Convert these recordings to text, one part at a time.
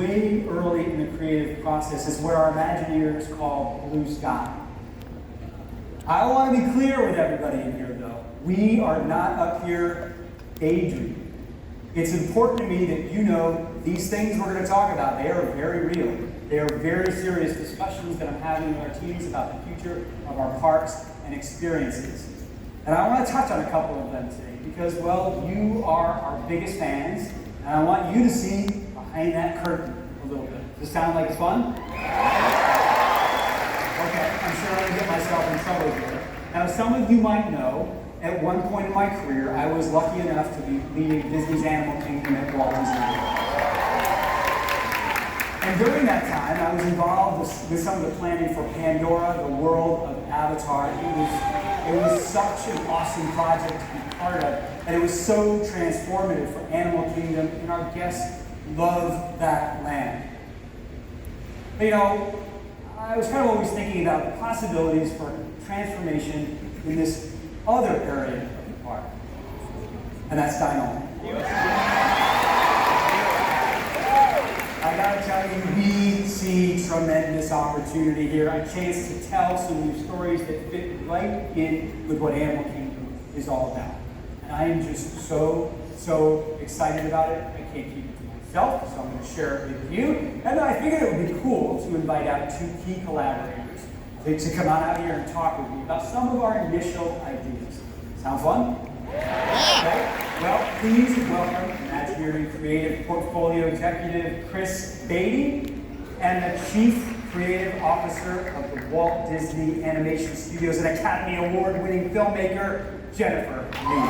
way early in the creative process is what our Imagineers call blue sky. I want to be clear with everybody in here, though. We are not up here daydreaming. It's important to me that you know these things we're going to talk about, they are very real. They are very serious discussions that I'm having with our teams about the future of our parks and experiences. And I want to touch on a couple of them today because, well, you are our biggest fans, and I want you to see behind that curtain a little bit. Does this sound like it's fun? Okay, I'm sure I'm going to get myself in trouble here. Now, some of you might know, at one point in my career, I was lucky enough to be leading Disney's Animal Kingdom at Walt Disney World. And during that time, I was involved with some of the planning for Pandora, the world of Avatar. It was such an awesome project to be part of, and it was so transformative for Animal Kingdom, and our guests loved that land. But you know, I was kind of always thinking about the possibilities for transformation in this other area of the park, and that's Dino. I gotta tell you, we see tremendous opportunity here, a chance to tell some new stories that fit right in with what Animal Kingdom is all about. And I am just so excited about it. I can't keep it to myself, so I'm going to share it with you. And I figured it would be cool to invite out two key collaborators to come on out here and talk with me about some of our initial ideas. Sound fun? Okay. Well, please welcome Imagineering Creative Portfolio Executive Chris Beatty and the Chief Creative Officer of the Walt Disney Animation Studios and Academy Award-winning filmmaker, Jennifer Lee.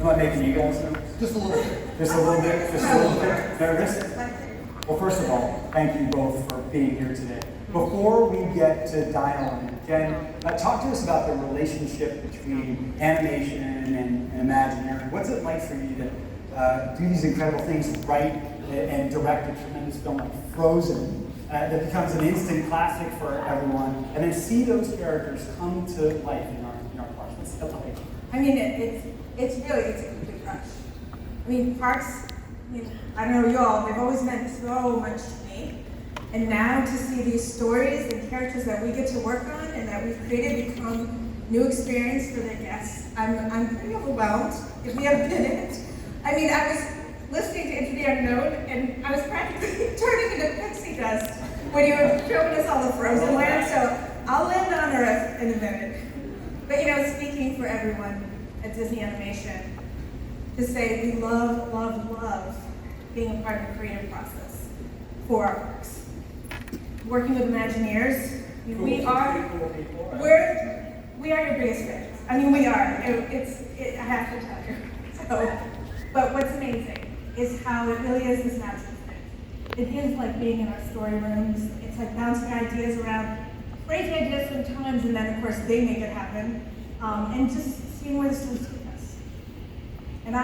Am I making you guys nervous? Just a little bit. Just a little bit? Just a little bit nervous? Well, first of all, thank you both for being here today. Before we get to Dino and Jen, talk to us about the relationship between animation and Imagineering. What's it like for you to do these incredible things, write and direct a tremendous film like Frozen that becomes an instant classic for everyone, and then see those characters come to life in our parks? What's it like? I mean, it's a complete rush. I mean, parks, I don't know y'all, they've always meant so much to me. And now to see these stories and characters that we get to work on and that we've created become new experience for the guests, I'm pretty overwhelmed, if we have a minute. I mean, I was listening to Into the Unknown, and I was practically turning into pixie dust when you were showing us all the Frozen land, so I'll land on Earth in a minute. But you know, speaking for everyone at Disney Animation, to say we love being a part of the creative process for our parks. Working with Imagineers, we are your biggest fans. I mean, we are. I have to tell you. So, but what's amazing is how it really is this natural fit. It is like being in our story rooms. It's like bouncing ideas around, crazy ideas sometimes, and then of course they make it happen. And just seeing where the stories take us. And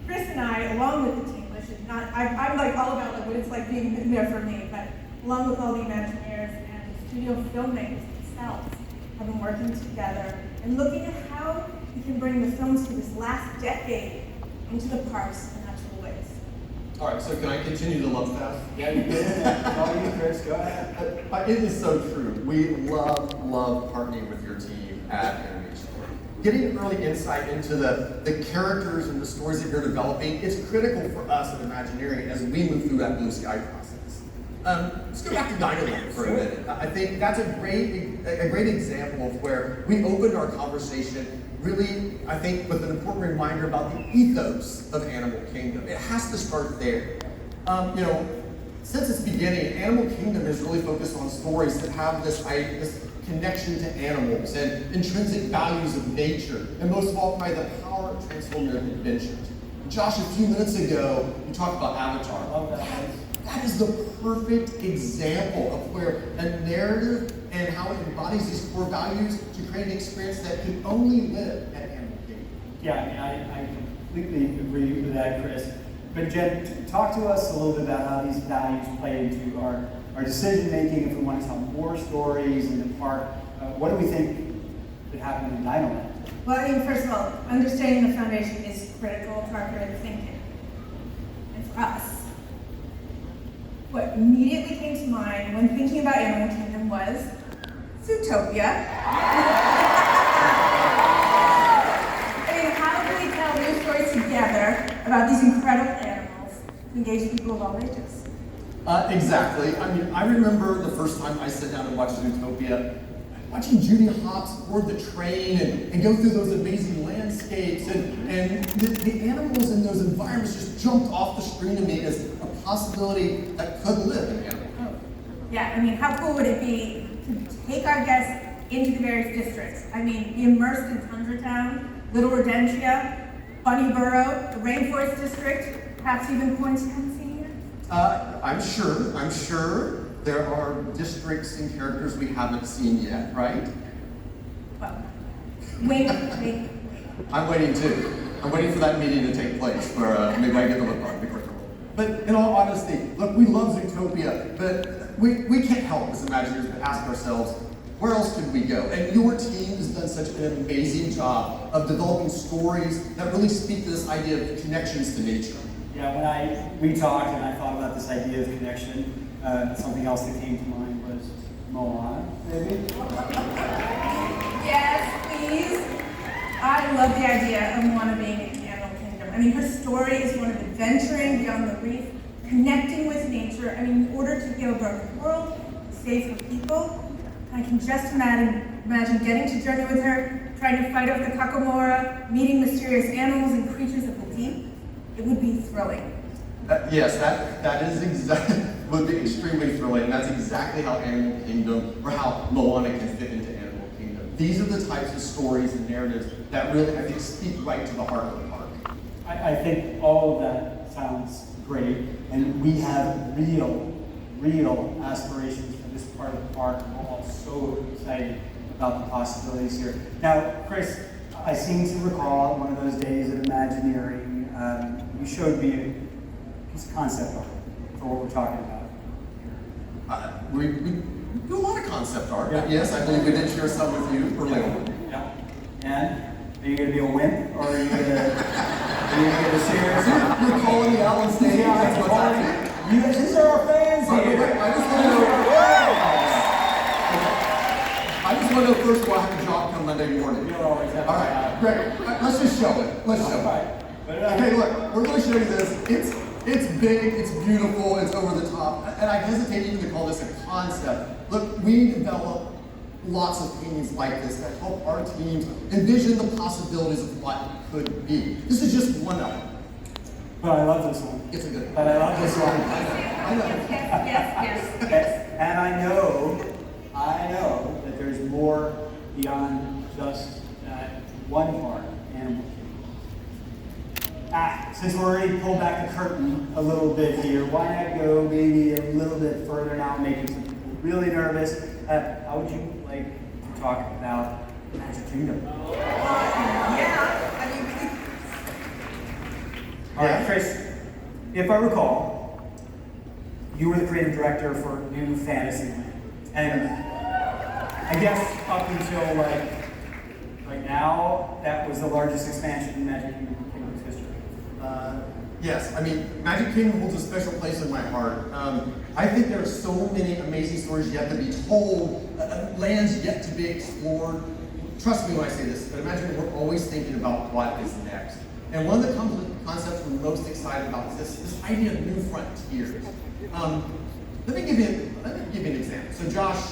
Chris and I, along with the team, I'm like all about like what it's like being in there for me, but along with all the Imagineers and the studio filmmakers themselves, have been working together and looking at how we can bring the films for this last decade into the parks in natural ways. All right, so can I continue to love that? Yeah, you did. All you, Chris, go ahead. It is so true. We love partnering with your team at Animation. Getting early insight into the characters and the stories that you're developing is critical for us at Imagineering as we move through that blue sky process. Let's go back to Dinoland for a minute. I think that's a great example of where we opened our conversation really, I think, with an important reminder about the ethos of Animal Kingdom. It has to start there. Since its beginning, Animal Kingdom has really focused on stories that have this connection to animals and intrinsic values of nature, and most of all, by the power of transformative adventures. Josh, a few minutes ago, you talked about Avatar. I love that. That is the perfect example of where a narrative and how it embodies these core values to create an experience that can only live at Animal Kingdom. Yeah, I mean, I completely agree with that, Chris. But Jen, talk to us a little bit about how these values play into our decision making. If we want to tell more stories in the park, what do we think could happen in Dinoland? Well, I mean, first of all, understanding the foundation is critical to our creative thinking. And for us, what immediately came to mind when thinking about Animal Kingdom was Zootopia. I mean, how do we tell new stories together about these incredible animals to engage people of all ages? Exactly. I mean, I remember the first time I sat down and watched Zootopia, watching Judy Hopps board the train and go through those amazing landscapes, and the animals in those environments just jumped off the screen to me as a possibility that could live in animal. Oh, yeah, I mean, how cool would it be to take our guests into the various districts? I mean, be immersed in Tundra Town, Little Rodentia, Bunny Burrow, the Rainforest District, perhaps even points you haven't seen yet? I'm sure there are districts and characters we haven't seen yet, right? Well, wait. I'm waiting too. I'm waiting for that meeting to take place where maybe I get to look on the curriculum. But in all honesty, look, we love Zootopia, but we can't help as Imagineers but ask ourselves, where else could we go? And your team has done such an amazing job of developing stories that really speak to this idea of connections to nature. Yeah, when we talked and I thought about this idea of connection, something else that came to mind was Moana, maybe? Yes, please. I love the idea of Moana being in Animal Kingdom. I mean, her story is one of adventuring beyond the reef, connecting with nature. I mean, in order to give a broken world, save her people. I can just imagine getting to journey with her, trying to fight off the Kakamora, meeting mysterious animals and creatures of the deep. It would be thrilling. Yes, that is exactly, would be extremely thrilling, and that's exactly how Animal Kingdom, or how Moana can fit into Animal Kingdom. These are the types of stories and narratives that really, I think, speak right to the heart of the park. I think all of that sounds great, and we have real aspirations for this part of the park, and we're all so excited about the possibilities here. Now, Chris, I seem to recall one of those days of Imagineering, you showed me a piece of concept art for what we're talking about. We do a lot of concept art, Yeah. but yes, I believe we did share some with you early on. Yeah. And are you going to be a wimp, or are you going to share? You're calling me out on stage, Yeah, that's what's happening. you guys, these are our fans By the here. way, I just want to know first, will I have a job come Monday morning? You'll always have All right, great. Let's just show it. Let's show it. Okay, look, we're going to show you this. It's big, it's beautiful, it's over the top, and I hesitate even to call this a concept. Look, we develop lots of paintings like this that help our teams envision the possibilities of what could be. This is just one of them. But I love this one. It's a good one. But I love this one. I know. Yes. And I know that there's more beyond just that one part, Animal Kingdom. Since we're already pulled back the curtain a little bit here, why not go maybe a little bit further now, making some people really nervous? How would you like to talk about Magic Kingdom? All right, Chris, if I recall, you were the creative director for New Fantasyland. And I guess up until like now, that was the largest expansion in Magic Kingdom's history. Yes, I mean, Magic Kingdom holds a special place in my heart. I think there are so many amazing stories yet to be told, lands yet to be explored. Trust me when I say this, but imagine we're always thinking about what is next. And one of the concepts we're most excited about is this idea of new frontiers. Let me give you an example. So Josh,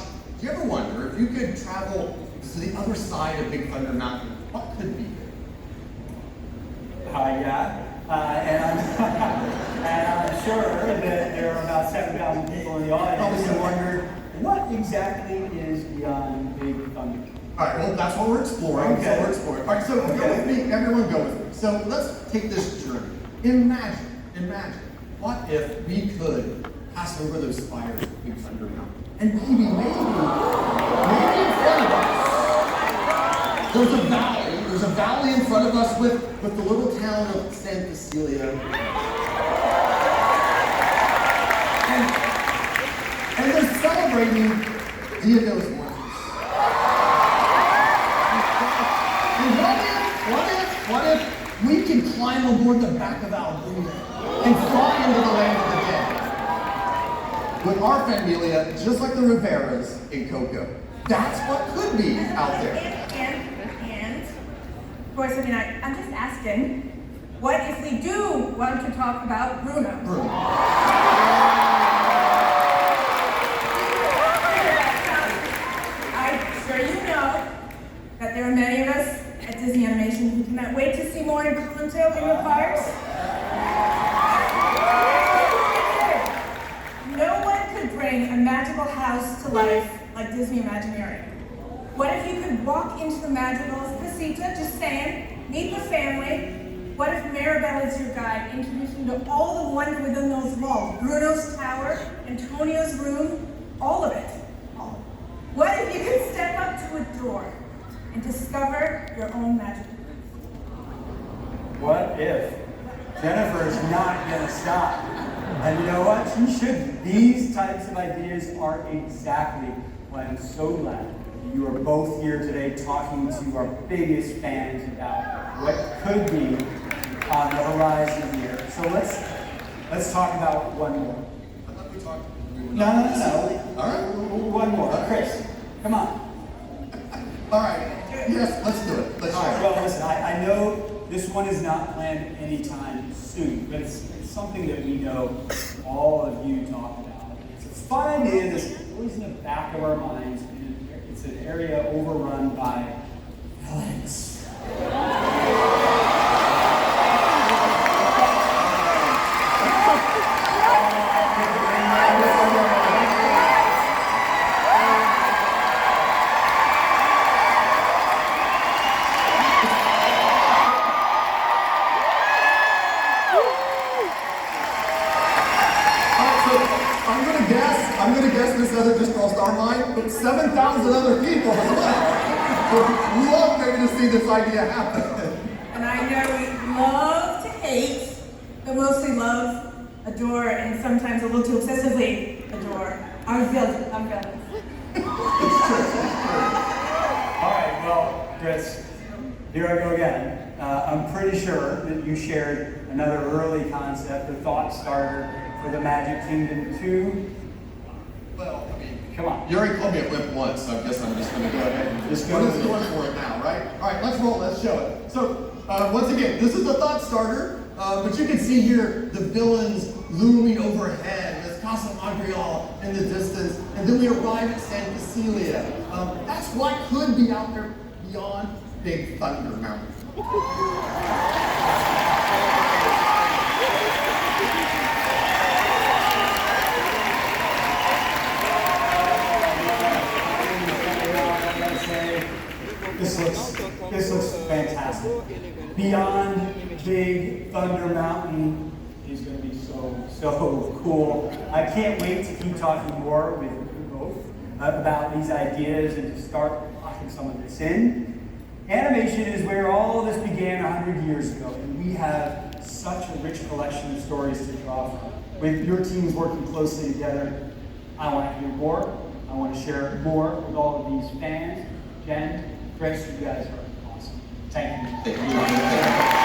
do you ever wonder if you could travel to the other side of Big Thunder Mountain, what could be there? Yeah. And I'm sure that there are about 7,000 people in the audience who wonder what exactly is beyond Big Thunder. All right, well, that's what we're exploring. Okay. So we're exploring. All right, so go with me. Everyone go with me. So let's take this journey. Imagine, what if we could pass over those spires of Big Thunder Mountain? And maybe in front of us, there's a valley in front of us with the little town of San Cecilia. celebrating Dia de los Muertos. And what if we can climb aboard the back of Albania and fly into the land of the dead? With our familia, just like the Riveras in Coco. That's what could be out there. And of course, I mean, I'm just asking, what if we do want to talk about Bruno? I'm sure you know that there are many of us at Disney Animation who cannot wait to see more Encanto in the parks. No one could bring a magical house to life like Disney Imagineering. What if you could walk into the magical casita, just saying, meet the family? What if Maribel is your guide, introducing you to all the wonder within those walls? Bruno's tower, Antonio's room, all of it. What if you could step up to a door and discover your own magic? What if Jennifer's not gonna stop? And you know what? She shouldn't. These types of ideas are exactly why I'm so glad you are both here today talking to our biggest fans about what could be on the horizon here. So let's talk about one more. I thought we talked. No. All right. One more. Chris, come on. All right. Yes, let's do it. Let's All right, share. well, listen, I know this one is not planned anytime soon, but it's something that we know all of you talk about. It's a fun idea that's always in the back of our minds, and it's an area overrun by villains. I'm gonna guess this doesn't just cross our mind, but 7,000 other people as well would love maybe to see this idea happen. And I know we love to hate, but mostly love, adore, and sometimes a little too obsessively adore our villains. All right, well, Chris, here I go again. I'm pretty sure that you shared another early concept, a thought starter for the Magic Kingdom 2. Well, I mean, Come on. you already called me a wimp once, so I guess I'm just gonna go ahead and Just go go just with it. going for it now, right? All right, let's roll, let's show it. So, once again, this is a thought starter, but you can see here the villains looming overhead. There's Casa Montreal in the distance, and then we arrive at San Cecilia. That's what could be out there beyond Big Thunder Mountain. This looks fantastic. Beyond Big Thunder Mountain is going to be so cool. I can't wait to keep talking more with you both about these ideas and to start locking some of this in. Animation is where all of this began 100 years ago, and we have such a rich collection of stories to draw from. With your teams working closely together, I want to hear more. I want to share more with all of these fans. Jen, Chris, you guys are awesome. Thank you. Thank you.